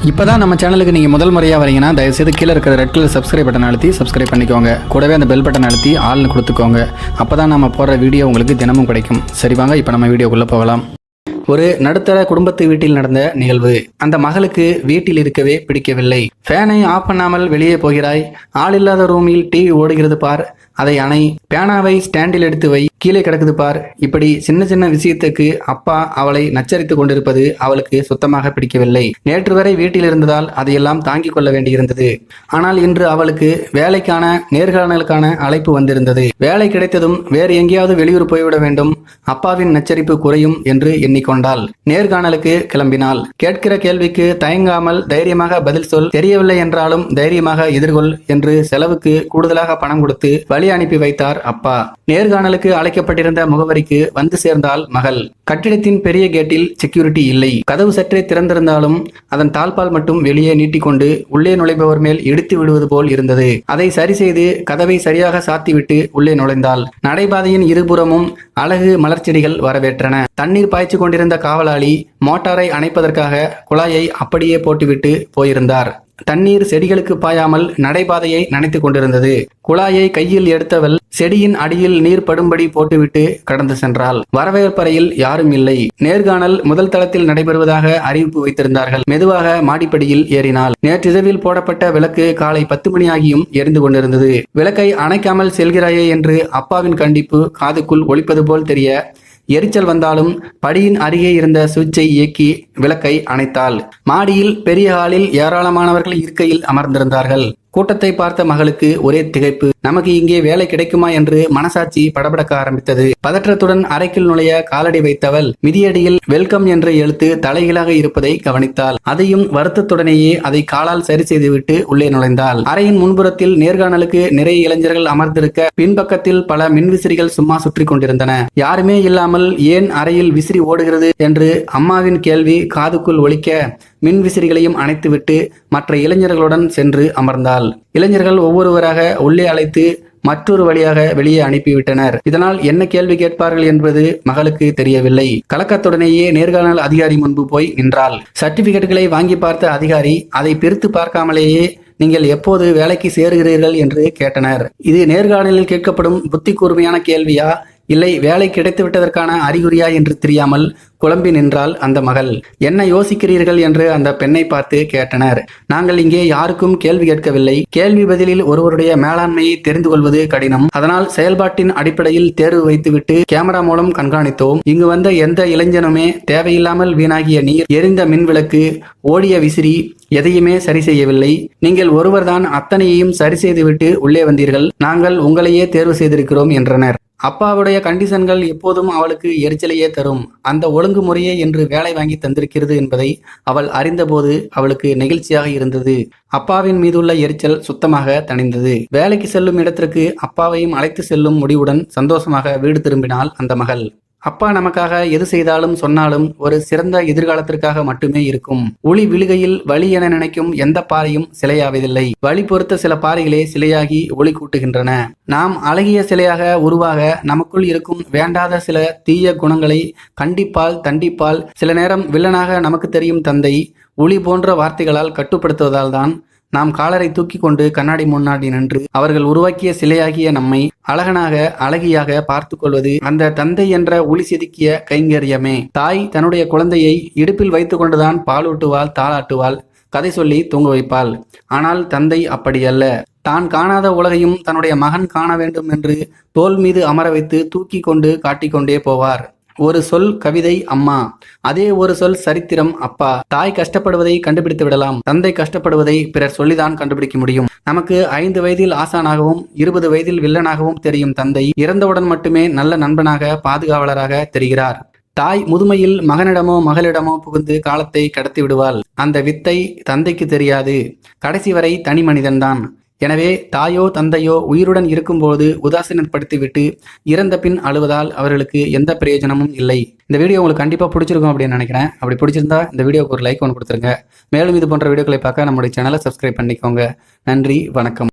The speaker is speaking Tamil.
இப்போதான் நம்ம சேனலுக்கு நீங்கள் முதல் முறையாக வரீங்கன்னா தயவுசெய்து கீழே இருக்கிற ரெட் கலர் சப்ஸ்கிரைப் பட்டன் அழுத்தி சப்ஸ்கிரைப் பண்ணிக்கோங்க. கூடவே அந்த பெல் பட்டன் அழுத்தி ஆள்னு கொடுத்துக்கோங்க. அப்போ தான் நம்ம போடுற வீடியோ உங்களுக்கு தினமும் கிடைக்கும். சரி வாங்க இப்போ நம்ம வீடியோக்குள்ளே போகலாம். ஒரு நடுத்தர குடும்பத்து வீட்டில் நடந்த நிகழ்வு. அந்த மகளுக்கு வீட்டில் இருக்கவே பிடிக்கவில்லை. ஃபேனை ஆஃப் பண்ணாமல் வெளியே போகிறாய், ஆள் இல்லாத ரூமில் டிவி ஓடுகிறது பார், அதை அணை, பேனாவை ஸ்டாண்டில் எடுத்து வை, கீழே கிடக்குது பார். இப்படி சின்ன சின்ன விஷயத்துக்கு அப்பா அவளை நச்சரித்து கொண்டிருப்பது அவளுக்கு சுத்தமாக பிடிக்கவில்லை. நேற்று வரை வீட்டில் இருந்ததால் அதையெல்லாம் தாங்கிக் கொள்ள வேண்டியிருந்தது. ஆனால் இன்று அவளுக்கு வேலைக்கான நேர்காணலுக்கான அழைப்பு வந்திருந்தது. வேலை கிடைத்ததும் வேறு எங்கேயாவது வெளியூர் போய்விட வேண்டும், அப்பாவின் நச்சரிப்பு குறையும் என்று எண்ணிக்கொண்டாள். நேர்காணலுக்கு கிளம்பினாள். கேட்கிற கேள்விக்கு தயங்காமல் தைரியமாக பதில் சொல், தெரியவில்லை என்றாலும் தைரியமாக எதிர்கொள் என்று செலவுக்கு கூடுதலாக பணம் கொடுத்து வழி அனுப்பி வைத்தார் அப்பா. நேர்காணலுக்கு அழைக்கப்பட்டிருந்த முகவரிக்கு வந்து சேர்ந்தால் மகள். கட்டிடத்தின் பெரிய கேட்டில் செக்யூரிட்டி இல்லை. கதவு சற்றே திறந்திருந்தாலும் அதன் தாழ்பால் மட்டும் வெளியே நீட்டிக்கொண்டு உள்ளே நுழைபவர் மேல் இடித்து விடுவது போல் இருந்தது. அதை சரி செய்து கதவை சரியாக சாத்திவிட்டு உள்ளே நுழைந்தாள். நடைபாதையின் இருபுறமும் அழகு மலர்ச்செடிகள் வரவேற்றன. தண்ணீர் பாய்ச்சி கொண்டிருந்த காவலாளி மோட்டாரை அணைப்பதற்காக குழாயை அப்படியே போட்டுவிட்டு போயிருந்தார். தண்ணீர் செடிகளுக்கு பாயாமல் நடைபாதையை நனைத்து கொண்டிருந்தது. குழாயை கையில் எடுத்தவள் செடியின் அடியில் நீர் படும்படி போட்டுவிட்டு கடந்து சென்றாள். வரவேற்பறையில் யாரும் இல்லை. நேர்காணல் முதல் தளத்தில் நடைபெறுவதாக அறிவிப்பு வைத்திருந்தார்கள். மெதுவாக மாடிப்படியில் ஏறினாள். நேற்றிரவில் போடப்பட்ட விளக்கு காலை 10 மணியாகியும் எரிந்து கொண்டிருந்தது. விளக்கை அணைக்காமல் செல்கிறாயே என்று அப்பாவின் கண்டிப்பு காதுக்குள் ஒலிப்பது போல் தெரிய எரிச்சல் வந்தாலும் படியின் அருகே இருந்த சுவிட்சை இயக்கி விளக்கை அணைத்தாள். மாடியில் பெரிய ஹாலில் ஏராளமானவர்கள் இருக்கையில் அமர்ந்திருந்தார்கள். கூட்டத்தை பார்த்த மகளுக்கு ஒரே திகைப்பு. நமக்கு இங்கே வேலை கிடைக்குமா என்று மனசாட்சி படபடக்க ஆரம்பித்தது. பதற்றத்துடன் அறைக்குள் நுழைய காலடி வைத்தவள் மிதியடியில் வெல்கம் என்ற எழுத்து தலைகீழாக இருப்பதை கவனித்தாள். அதையும் வருத்தத்துடனேயே அதை காலால் சரி செய்துவிட்டு உள்ளே நுழைந்தாள். அறையின் முன்புறத்தில் நேர்காணலுக்கு நிறைய இளைஞர்கள் அமர்ந்திருக்க பின்பக்கத்தில் பல மின்விசிறிகள் சும்மா சுற்றி கொண்டிருந்தன. யாருமே இல்லாமல் ஏன் அறையில் விசிறி ஓடுகிறது என்று அம்மாவின் கேள்வி காதுக்குள் ஒலிக்க மின்விசிறிகளையும் அணைத்துவிட்டு மற்ற இளைஞர்களுடன் சென்று அமர்ந்தாள். இளைஞர்கள் ஒவ்வொருவராக உள்ளே அழைத்து மற்றொரு வழியாக வெளியே அனுப்பிவிட்டனர். இதனால் என்ன கேள்வி கேட்பார்கள் என்பது மகளுக்கு தெரியவில்லை. கலக்கத்துடனேயே நேர்காணல் அதிகாரி முன்பு போய் நின்றாள். சர்டிபிகேட்டுகளை வாங்கி பார்த்த அதிகாரி அதை பிரித்து பார்க்காமலேயே நீங்கள் எப்போது வேலைக்கு சேருகிறீர்கள் என்று கேட்டனர். இது நேர்காணலில் கேட்கப்படும் புத்தி கூர்மையான கேள்வியா இல்லை வேலை கிடைத்து விட்டதற்கான அறிகுறியா என்று தெரியாமல் குழம்பி நின்றாள் அந்த மகள். என்ன யோசிக்கிறீர்கள் என்று அந்த பெண்ணை பார்த்து கேட்டனர். நாங்கள் இங்கே யாருக்கும் கேள்வி கேட்கவில்லை. கேள்வி பதிலில் ஒருவருடைய மேலாண்மையை தெரிந்து கொள்வது கடினம். அதனால் செயல்பாட்டின் அடிப்படையில் தேர்வு வைத்துவிட்டு கேமரா மூலம் கண்காணித்தோம். இங்கு வந்த எந்த இளைஞனுமே தேவையில்லாமல் வீணாகிய நீர், எரிந்த மின்விளக்கு, ஓடிய விசிறி எதையுமே சரி செய்யவில்லை. நீங்கள் ஒருவர்தான் அத்தனையையும் சரி செய்துவிட்டு உள்ளே வந்தீர்கள். நாங்கள் உங்களையே தேர்வு செய்திருக்கிறோம் என்றனர். அப்பாவுடைய கண்டிஷன்கள் எப்போதும் அவளுக்கு எரிச்சலையே தரும். அந்த ஒழுங்குமுறையே என்று வேலை வாங்கி தந்திருக்கிறது என்பதை அவள் அறிந்தபோது அவளுக்கு நெகிழ்ச்சியாக இருந்தது. அப்பாவின் மீதுள்ள எரிச்சல் சுத்தமாக தணிந்தது. வேலைக்கு செல்லும் இடத்திற்கு அப்பாவையும் அழைத்து செல்லும் முடிவுடன் சந்தோஷமாக வீடு திரும்பினாள் அந்த மகள். அப்பா நமக்காக எது செய்தாலும் சொன்னாலும் ஒரு சிறந்த எதிர்காலத்திற்காக மட்டுமே இருக்கும். ஒளி விழுகையில் வலி என நினைக்கும் எந்த பாறையும் சிலையாவதில்லை. வலி பொறுத்த சில பாறைகளே சிலையாகி ஒளி கூட்டுகின்றன. நாம் அழகிய சிலையாக உருவாக நமக்குள் இருக்கும் வேண்டாத சில தீய குணங்களை கண்டிப்பால் தண்டிப்பால் சில நேரம் வில்லனாக நமக்கு தெரியும் தந்தை ஒளி போன்ற வார்த்தைகளால் கட்டுப்படுத்துவதால் தான் நாம் காலரை தூக்கி கொண்டு கண்ணாடி முன்னாடி நின்று அவர்கள் உருவாக்கிய சிலையாகிய நம்மை அழகனாக அழகியாக பார்த்து கொள்வது அந்த தந்தை என்ற ஒளி செதுக்கிய கைங்கரியமே. தாய் தன்னுடைய குழந்தையை இடுப்பில் வைத்து கொண்டுதான் பாலூட்டுவாள், தாளாட்டுவாள், கதை சொல்லி தூங்க வைப்பாள். ஆனால் தந்தை அப்படியல்ல. தான் காணாத உலகையும் தன்னுடைய மகன் காண வேண்டும் என்று தோள் மீது அமர வைத்து தூக்கி கொண்டு காட்டிக்கொண்டே போவார். ஒரு சொல் கவிதை அம்மா, அதே ஒரு சொல் சரித்திரம் அப்பா. தாய் கஷ்டப்படுவதை கண்டுபிடித்து விடலாம், தந்தை கஷ்டப்படுவதை பிறர் சொல்லிதான் கண்டுபிடிக்க முடியும். நமக்கு 5 வயதில் ஆசானாகவும் 20 வயதில் வில்லனாகவும் தெரியும் தந்தை இறந்தவுடன் மட்டுமே நல்ல நண்பனாக பாதுகாவலராக தெரிகிறார். தாய் முதுமையில் மகனிடமோ மகளிடமோ புகுந்து காலத்தை கடத்தி விடுவாள். அந்த வித்தை தந்தைக்கு தெரியாது. கடைசி வரை தனி மனிதன்தான். எனவே தாயோ தந்தையோ உயிருடன் இருக்கும்போது உதாசீனப்படுத்திவிட்டு இறந்த பின் அழுவதால் அவர்களுக்கு எந்த பிரயோஜனமும் இல்லை. இந்த வீடியோ உங்களுக்கு கண்டிப்பாக பிடிச்சிருக்கும் அப்படின்னு நினைக்கிறேன். அப்படி பிடிச்சிருந்தா இந்த வீடியோக்கு ஒரு லைக் ஒன்று கொடுத்துருங்க. மேலும் இது போன்ற வீடியோக்களை பார்க்க நம்முடைய சேனலை சப்ஸ்கிரைப் பண்ணிக்கோங்க. நன்றி, வணக்கம்.